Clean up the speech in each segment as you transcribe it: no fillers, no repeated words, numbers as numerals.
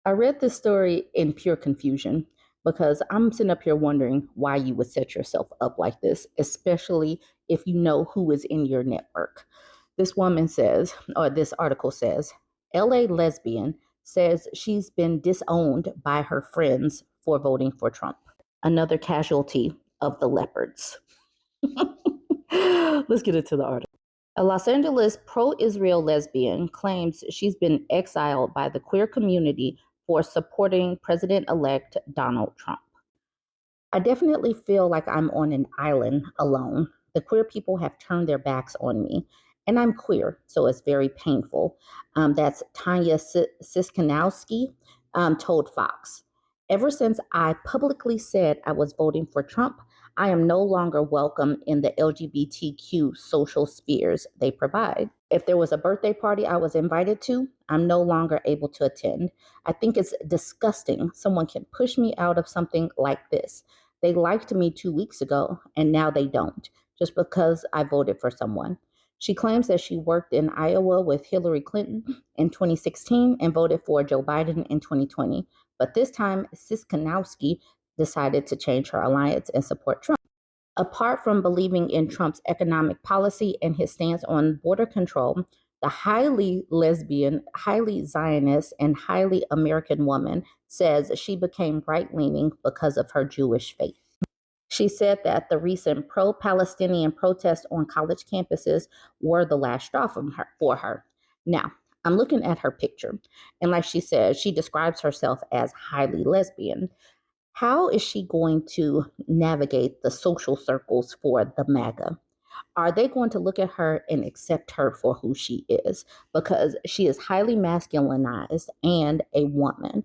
I read this story in pure confusion because I'm sitting up here wondering why you would set yourself up like this, especially if you know who is in your network. This woman says, or this article says, LA lesbian says she's been disowned by her friends for voting for Trump. Another casualty of the leopards. Let's get into the article. A Los Angeles pro Israel lesbian claims she's been exiled by the queer community for supporting President elect Donald Trump. I definitely feel like I'm on an island alone. The queer people have turned their backs on me, and I'm queer, so it's very painful. That's Tanya Siskanowski told Fox. Ever since I publicly said I was voting for Trump, I am no longer welcome in the LGBTQ social spheres they provide. If there was a birthday party I was invited to, I'm no longer able to attend. I think it's disgusting someone can push me out of something like this. They liked me 2 weeks ago, and now they don't, just because I voted for someone. She claims that she worked in Iowa with Hillary Clinton in 2016 and voted for Joe Biden in 2020. But this time, Siskanowski decided to change her alliance and support Trump. Apart from believing in Trump's economic policy and his stance on border control, the highly lesbian, highly Zionist, and highly American woman says she became right leaning because of her Jewish faith. She said that the recent pro Palestinian protests on college campuses were the last straw for her. Now, I'm looking at her picture, and like she says, she describes herself as highly lesbian. How is she going to navigate the social circles for the MAGA? Are they going to look at her and accept her for who she is? Because she is highly masculinized and a woman.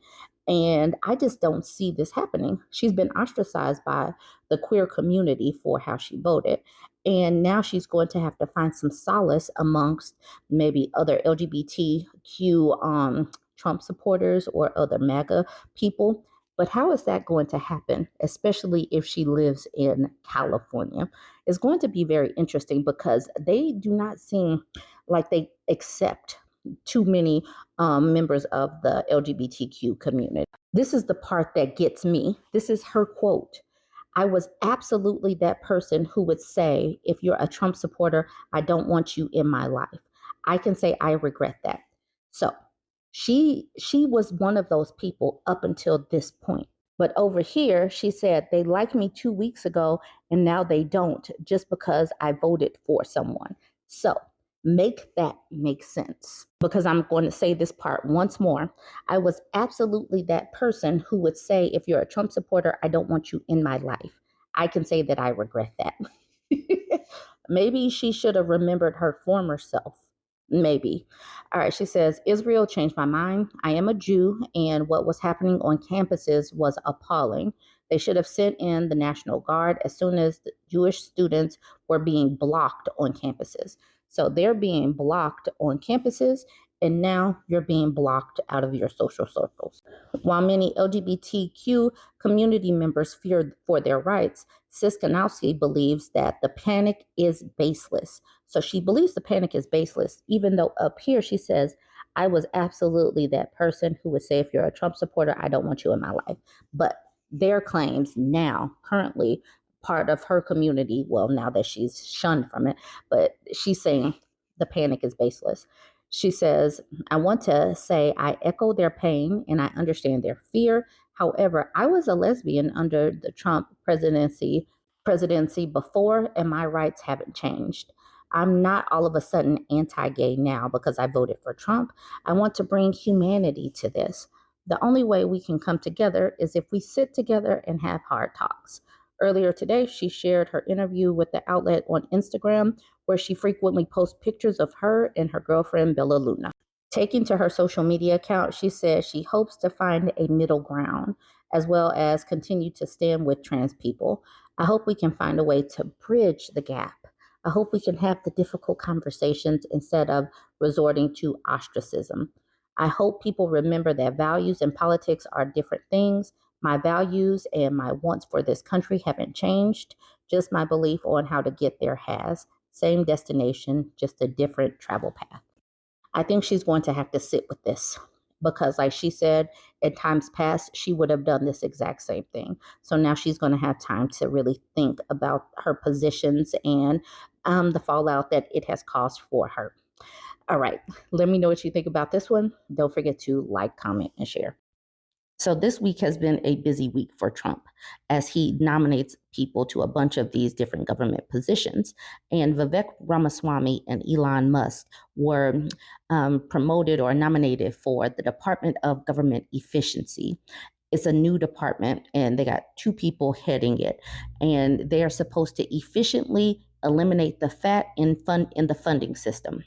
And I just don't see this happening. She's been ostracized by the queer community for how she voted. And now she's going to have to find some solace amongst maybe other LGBTQ Trump supporters or other MAGA people. But how is that going to happen, especially if she lives in California? It's going to be very interesting because they do not seem like they accept too many members of the LGBTQ community. This is the part that gets me. This is her quote. I was absolutely that person who would say, if you're a Trump supporter, I don't want you in my life. I can say I regret that. So she was one of those people up until this point. But over here, she said they liked me 2 weeks ago and now they don't just because I voted for someone. So make that make sense, because I'm going to say this part once more. I was absolutely that person who would say, if you're a Trump supporter, I don't want you in my life. I can say that I regret that. Maybe she should have remembered her former self. Maybe. All right, she says, Israel changed my mind. I am a Jew, and what was happening on campuses was appalling. They should have sent in the National Guard as soon as the Jewish students were being blocked on campuses. So they're being blocked on campuses, and now you're being blocked out of your social circles. While many LGBTQ community members fear for their rights, Siskanowski believes that the panic is baseless. So she believes the panic is baseless, even though up here she says, I was absolutely that person who would say, if you're a Trump supporter, I don't want you in my life. But their claims now, currently, part of her community, well, now that she's shunned from it, but she's saying the panic is baseless. She says, I want to say I echo their pain and I understand their fear. However, I was a lesbian under the Trump presidency before, and my rights haven't changed. I'm not all of a sudden anti-gay now because I voted for Trump. I want to bring humanity to this. The only way we can come together is if we sit together and have hard talks. Earlier today, she shared her interview with the outlet on Instagram, where she frequently posts pictures of her and her girlfriend, Bella Luna. Taking to her social media account, she says she hopes to find a middle ground, as well as continue to stand with trans people. I hope we can find a way to bridge the gap. I hope we can have the difficult conversations instead of resorting to ostracism. I hope people remember that values and politics are different things. My values and my wants for this country haven't changed. Just my belief on how to get there has. Same destination, just a different travel path. I think she's going to have to sit with this because, like she said, in times past, she would have done this exact same thing. So now she's going to have time to really think about her positions and the fallout that it has caused for her. All right, let me know what you think about this one. Don't forget to like, comment, and share. So this week has been a busy week for Trump as he nominates people to a bunch of these different government positions. And Vivek Ramaswamy and Elon Musk were promoted or nominated for the Department of Government Efficiency. It's a new department, and they got two people heading it, and they are supposed to efficiently eliminate the fat in the funding system.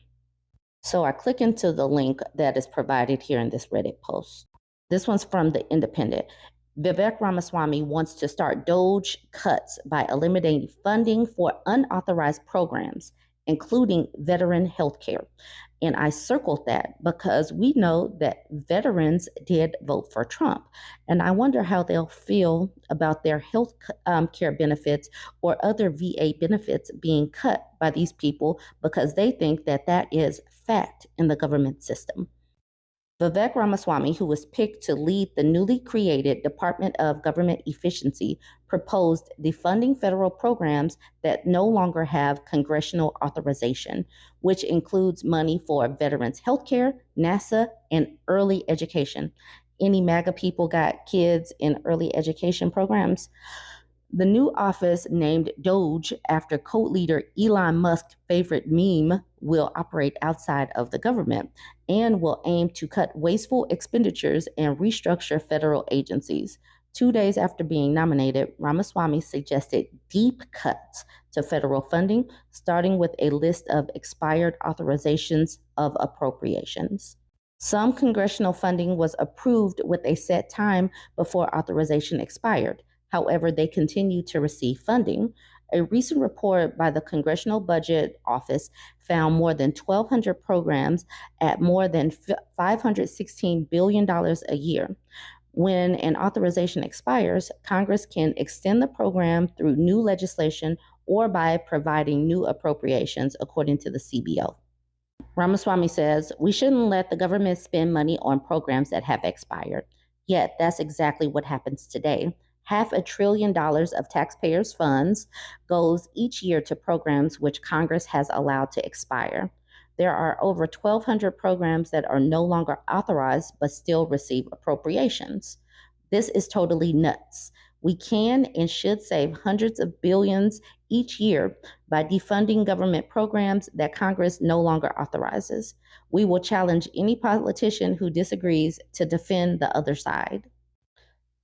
So I click into the link that is provided here in this Reddit post. This one's from The Independent. Vivek Ramaswamy wants to start DOGE cuts by eliminating funding for unauthorized programs, including veteran health care. And I circled that because we know that veterans did vote for Trump. And I wonder how they'll feel about their health care benefits or other VA benefits being cut by these people because they think that that is fact in the government system. Vivek Ramaswamy, who was picked to lead the newly created Department of Government Efficiency, proposed defunding federal programs that no longer have congressional authorization, which includes money for veterans' health care, NASA, and early education. Any MAGA people got kids in early education programs? The new office, named DOGE after co-leader Elon Musk's favorite meme, will operate outside of the government and will aim to cut wasteful expenditures and restructure federal agencies. 2 days after being nominated, Ramaswamy suggested deep cuts to federal funding, starting with a list of expired authorizations of appropriations. Some congressional funding was approved with a set time before authorization expired. However, they continue to receive funding. A recent report by the Congressional Budget Office found more than 1,200 programs at more than $516 billion a year. When an authorization expires, Congress can extend the program through new legislation or by providing new appropriations, according to the CBO. Ramaswamy says, we shouldn't let the government spend money on programs that have expired. Yet, that's exactly what happens today. $500 billion of taxpayers' funds goes each year to programs which Congress has allowed to expire. There are over 1,200 programs that are no longer authorized but still receive appropriations. This is totally nuts. We can and should save hundreds of billions each year by defunding government programs that Congress no longer authorizes. We will challenge any politician who disagrees to defend the other side.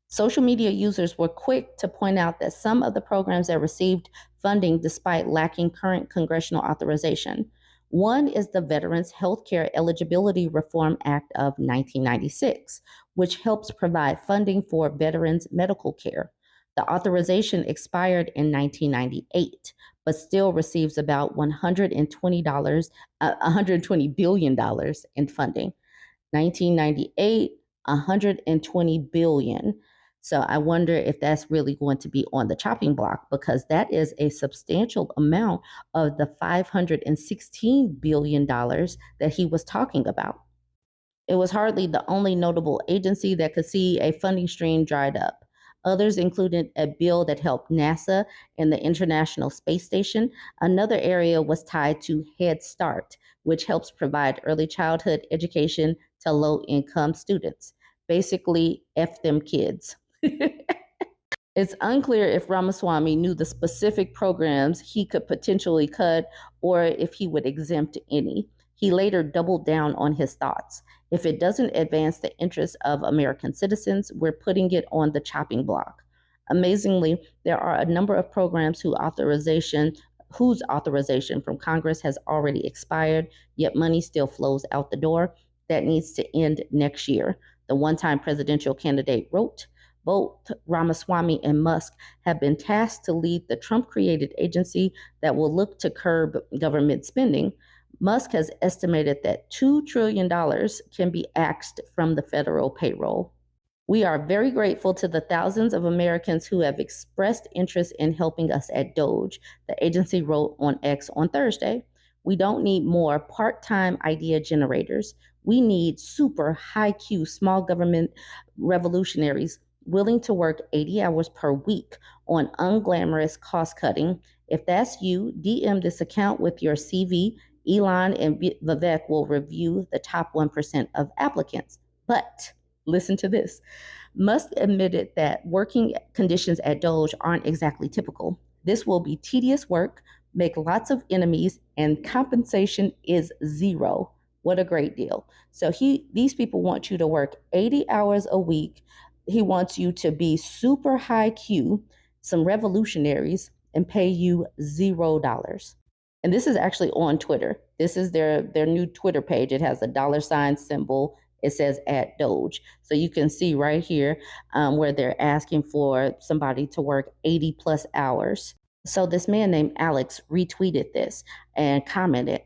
Social media users were quick to point out that some of the programs that received funding despite lacking current congressional authorization. One is the Veterans Healthcare Eligibility Reform Act of 1996, which helps provide funding for veterans' medical care. The authorization expired in 1998, but still receives about $120 billion in funding. 1998, $120 billion. So I wonder if that's really going to be on the chopping block, because that is a substantial amount of the $516 billion that he was talking about. It was hardly the only notable agency that could see a funding stream dried up. Others included a bill that helped NASA and the International Space Station. Another area was tied to Head Start, which helps provide early childhood education to low-income students. Basically, F them kids. It's unclear if Ramaswamy knew the specific programs he could potentially cut or if he would exempt any. He later doubled down on his thoughts. If it doesn't advance the interests of American citizens, we're putting it on the chopping block. Amazingly, there are a number of programs whose authorization from Congress has already expired, yet money still flows out the door. That needs to end next year. The one-time presidential candidate wrote, both Ramaswamy and Musk have been tasked to lead the Trump-created agency that will look to curb government spending. Musk has estimated that $2 trillion can be axed from the federal payroll. We are very grateful to the thousands of Americans who have expressed interest in helping us at DOGE, the agency wrote on X on Thursday. We don't need more part-time idea generators. We need super high Q small government revolutionaries willing to work 80 hours per week on unglamorous cost cutting. If that's you, DM this account with your CV. Elon and Vivek will review the top 1% of applicants. But listen to this. Musk admitted that working conditions at Doge aren't exactly typical. This will be tedious work, make lots of enemies, and compensation is zero. What a great deal. So these people want you to work 80 hours a week. He wants you to be super high Q, some revolutionaries, and pay you $0. And this is actually on Twitter. This is their new Twitter page. It has a $ symbol. It says at Doge. So you can see right here where they're asking for somebody to work 80 plus hours. So this man named Alex retweeted this and commented,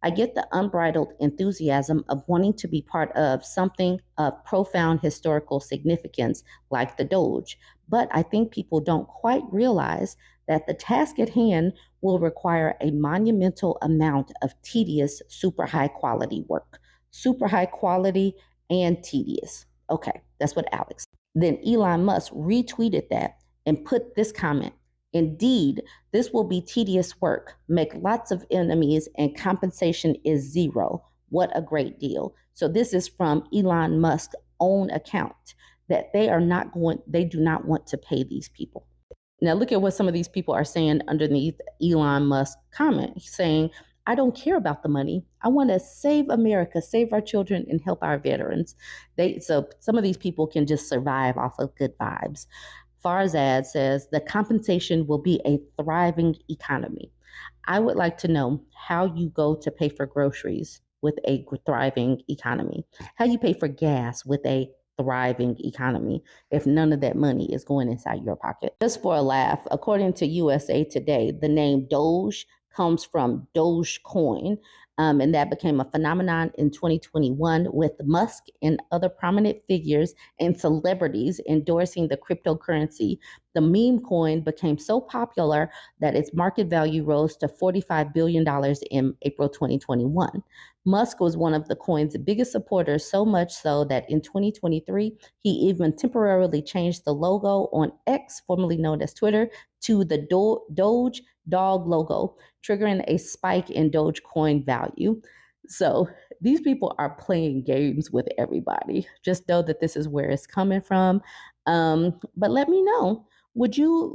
I get the unbridled enthusiasm of wanting to be part of something of profound historical significance like the Doge, but I think people don't quite realize that the task at hand will require a monumental amount of tedious, super high quality work. Super high quality and tedious. Okay, that's what Alex. Then Elon Musk retweeted that and put this comment. Indeed, this will be tedious work, make lots of enemies, and compensation is zero. What a great deal. So this is from Elon Musk's own account that they do not want to pay these people. Now look at what some of these people are saying underneath Elon Musk's comment. He's saying, I don't care about the money. I want to save America, save our children, and help our veterans. So some of these people can just survive off of good vibes. Farzad says the compensation will be a thriving economy. I would like to know how you go to pay for groceries with a thriving economy, how you pay for gas with a thriving economy if none of that money is going inside your pocket. Just for a laugh, according to USA Today, the name Doge comes from Dogecoin, and that became a phenomenon in 2021 with Musk and other prominent figures and celebrities endorsing the cryptocurrency. The meme coin became so popular that its market value rose to $45 billion in April 2021. Musk was one of the coin's biggest supporters, so much so that in 2023, he even temporarily changed the logo on X, formerly known as Twitter, to the Doge dog logo, triggering a spike in Dogecoin value. So these people are playing games with everybody. Just know that this is where it's coming from. But let me know. Would you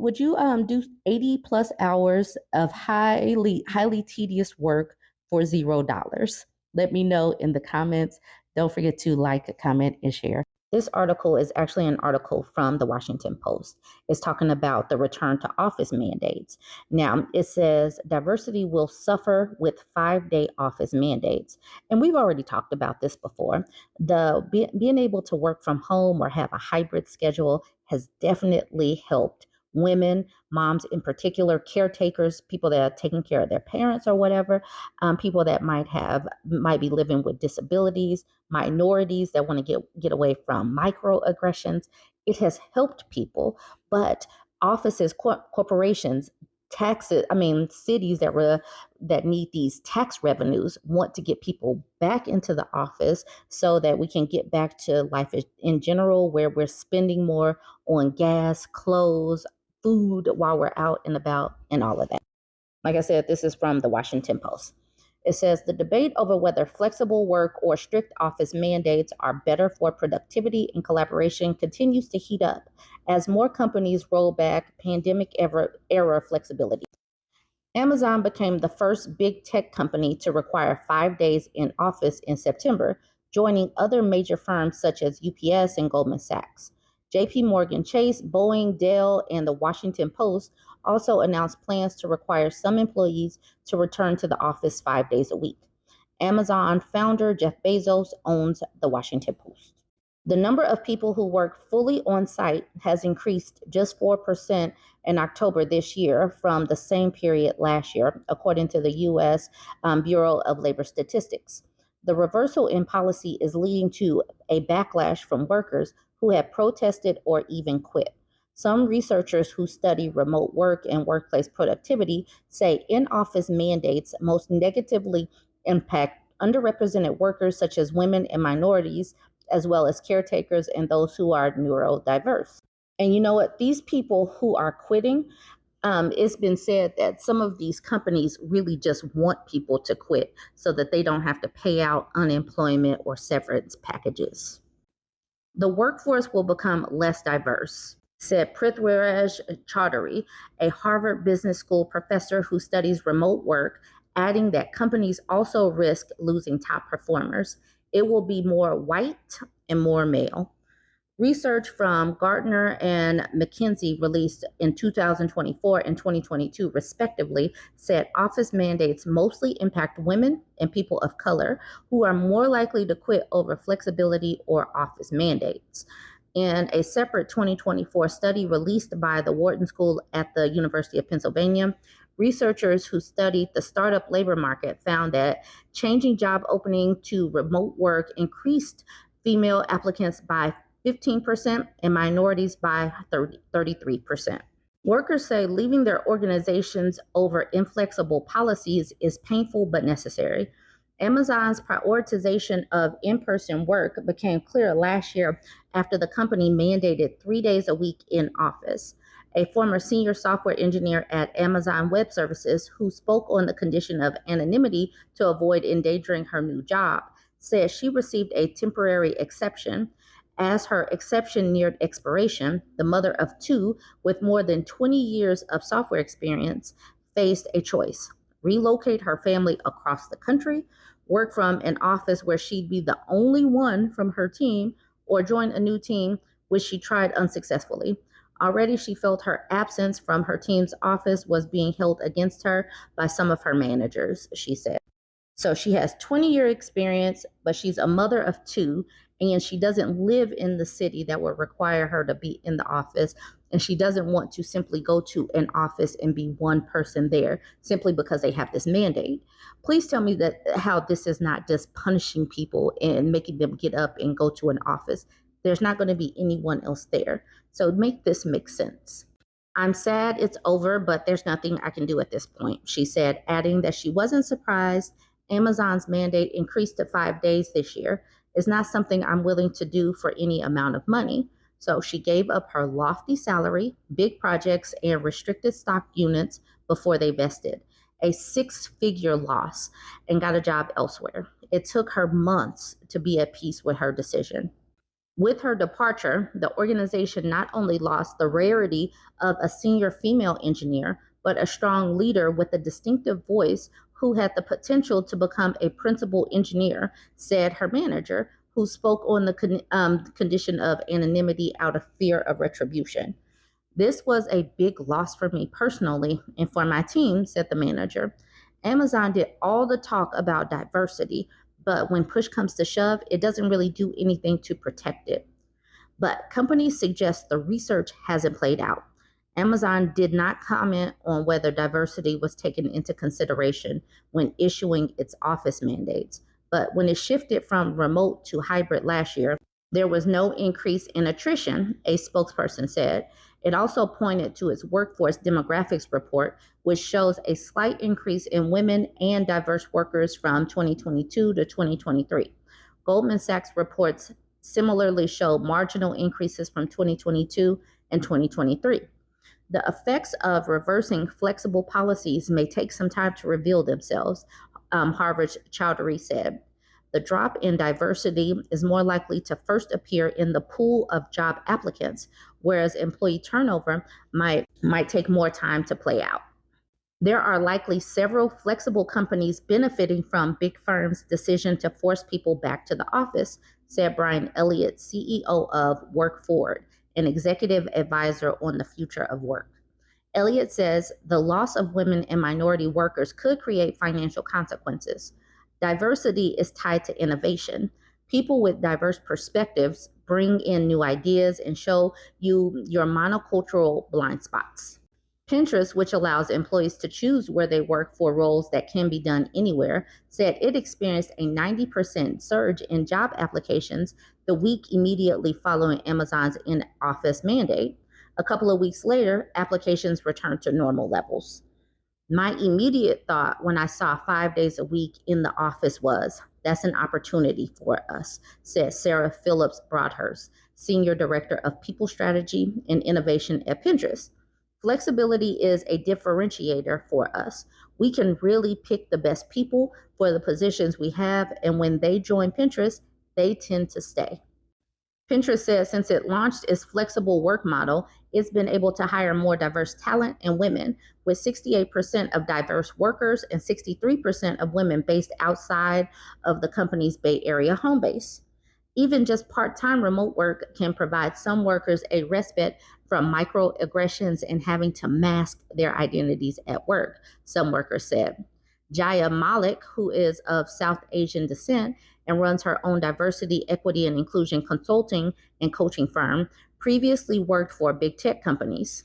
do 80 plus hours of highly tedious work for $0? Let me know in the comments. Don't forget to like, comment, and share. This article is actually an article from the Washington Post. It's talking about the return to office mandates. Now, it says diversity will suffer with 5-day office mandates. And we've already talked about this before. Being able to work from home or have a hybrid schedule has definitely helped women, moms in particular, caretakers, people that are taking care of their parents or whatever, people that might be living with disabilities, minorities that want to get away from microaggressions. It has helped people, but offices, corporations, taxes, cities that need these tax revenues want to get people back into the office so that we can get back to life in general, where we're spending more on gas, clothes, food while we're out and about and all of that. Like I said, this is from the Washington Post. It says the debate over whether flexible work or strict office mandates are better for productivity and collaboration continues to heat up as more companies roll back pandemic era flexibility. Amazon became the first big tech company to require 5 days in office in September, joining other major firms such as UPS and Goldman Sachs. JP Morgan Chase, Boeing, Dell, and the Washington Post also announced plans to require some employees to return to the office 5 days a week. Amazon founder Jeff Bezos owns the Washington Post. The number of people who work fully on site has increased just 4% in October this year from the same period last year, according to the U.S. Bureau of Labor Statistics. The reversal in policy is leading to a backlash from workers who have protested or even quit. Some researchers who study remote work and workplace productivity say in-office mandates most negatively impact underrepresented workers such as women and minorities, as well as caretakers and those who are neurodiverse. And you know what? These people who are quitting, it's been said that some of these companies really just want people to quit so that they don't have to pay out unemployment or severance packages. The workforce will become less diverse, said Prithviraj Chaudhary, a Harvard Business School professor who studies remote work, adding that companies also risk losing top performers. It will be more white and more male. Research from Gartner and McKinsey, released in 2024 and 2022, respectively, said office mandates mostly impact women and people of color, who are more likely to quit over flexibility or office mandates. In a separate 2024 study released by the Wharton School at the University of Pennsylvania, researchers who studied the startup labor market found that changing job opening to remote work increased female applicants by 15% and minorities by 33%. Workers say leaving their organizations over inflexible policies is painful but necessary. Amazon's prioritization of in-person work became clear last year after the company mandated 3 days a week in office. A former senior software engineer at Amazon Web Services, who spoke on the condition of anonymity to avoid endangering her new job, said she received a temporary exception. As her exception neared expiration, the mother of two with more than 20 years of software experience faced a choice: relocate her family across the country, work from an office where she'd be the only one from her team, or join a new team, which she tried unsuccessfully. Already, she felt her absence from her team's office was being held against her by some of her managers, she said. So she has 20-year experience, but she's a mother of two, and she doesn't live in the city that would require her to be in the office. And she doesn't want to simply go to an office and be one person there simply because they have this mandate. Please tell me that how this is not just punishing people and making them get up and go to an office. There's not going to be anyone else there. So make this make sense. I'm sad it's over, but there's nothing I can do at this point, she said, adding that she wasn't surprised Amazon's mandate increased to 5 days this year. Is not something I'm willing to do for any amount of money. So she gave up her lofty salary, big projects, and restricted stock units before they vested, a 6-figure loss, and got a job elsewhere. It took her months to be at peace with her decision. With her departure, the organization not only lost the rarity of a senior female engineer, but a strong leader with a distinctive voice who had the potential to become a principal engineer, said her manager, who spoke on the condition of anonymity out of fear of retribution. This was a big loss for me personally and for my team, said the manager. Amazon did all the talk about diversity, but when push comes to shove, it doesn't really do anything to protect it. But companies suggest the research hasn't played out. Amazon did not comment on whether diversity was taken into consideration when issuing its office mandates. But when it shifted from remote to hybrid last year, there was no increase in attrition, a spokesperson said. It also pointed to its workforce demographics report, which shows a slight increase in women and diverse workers from 2022 to 2023. Goldman Sachs reports similarly show marginal increases from 2022 and 2023. The effects of reversing flexible policies may take some time to reveal themselves, Harvard Chaudhary said. The drop in diversity is more likely to first appear in the pool of job applicants, whereas employee turnover might take more time to play out. There are likely several flexible companies benefiting from big firms' decision to force people back to the office, said Brian Elliott, CEO of Work Forward, an executive advisor on the future of work. Elliott says the loss of women and minority workers could create financial consequences. Diversity is tied to innovation. People with diverse perspectives bring in new ideas and show you your monocultural blind spots. Pinterest, which allows employees to choose where they work for roles that can be done anywhere, said it experienced a 90% surge in job applications the week immediately following Amazon's in-office mandate. A couple of weeks later, applications returned to normal levels. My immediate thought when I saw 5 days a week in the office was, That's an opportunity for us, said Sarah Phillips Broadhurst, Senior Director of People Strategy and Innovation at Pinterest. Flexibility is a differentiator for us. We can really pick the best people for the positions we have, and when they join Pinterest, they tend to stay. Pinterest says since it launched its flexible work model, it's been able to hire more diverse talent and women, with 68% of diverse workers and 63% of women based outside of the company's Bay Area home base. Even just part-time remote work can provide some workers a respite from microaggressions and having to mask their identities at work, some workers said. Jaya Malik, who is of South Asian descent and runs her own diversity, equity, and inclusion consulting and coaching firm, previously worked for big tech companies.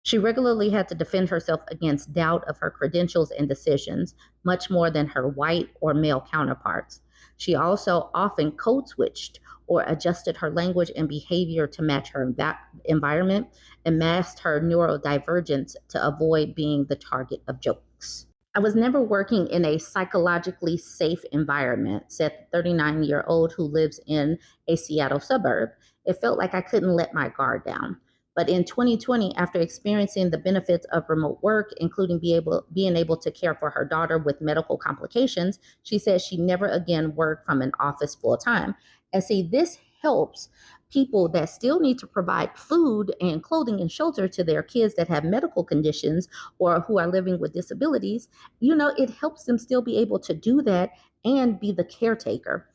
She regularly had to defend herself against doubt of her credentials and decisions, much more than her white or male counterparts. She also often code switched or adjusted her language and behavior to match her environment and masked her neurodivergence to avoid being the target of jokes. I was never working in a psychologically safe environment, said the 39-year-old who lives in a Seattle suburb. It felt like I couldn't let my guard down. But in 2020, after experiencing the benefits of remote work, including being able to care for her daughter with medical complications, she said she never again worked from an office full time. And see, this helps people that still need to provide food and clothing and shelter to their kids that have medical conditions or who are living with disabilities. It helps them still be able to do that and be the caretaker.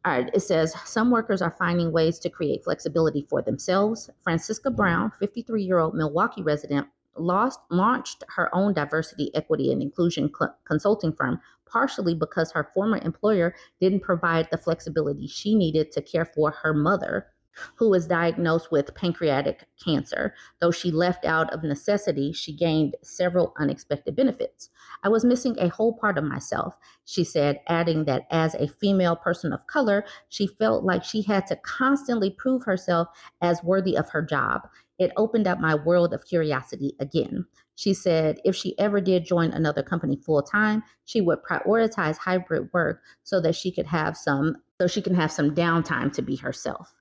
All right, it says some workers are finding ways to create flexibility for themselves. Francisca Brown, 53-year-old Milwaukee resident, launched her own diversity, equity, and inclusion consulting firm, partially because her former employer didn't provide the flexibility she needed to care for her mother, who was diagnosed with pancreatic cancer. Though she left out of necessity, she gained several unexpected benefits. I was missing a whole part of myself, she said, adding that as a female person of color, she felt like she had to constantly prove herself as worthy of her job. It opened up my world of curiosity again. She said if she ever did join another company full time, she would prioritize hybrid work so that she can have some downtime to be herself.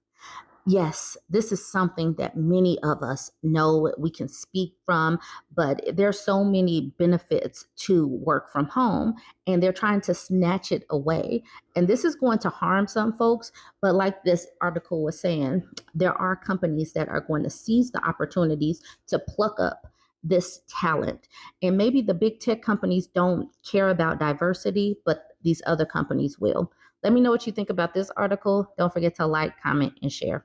Yes, this is something that many of us know we can speak from, but there's so many benefits to work from home, and they're trying to snatch it away. And this is going to harm some folks, but like this article was saying, there are companies that are going to seize the opportunities to pluck up this talent. And maybe the big tech companies don't care about diversity, but these other companies will. Let me know what you think about this article. Don't forget to like, comment, and share.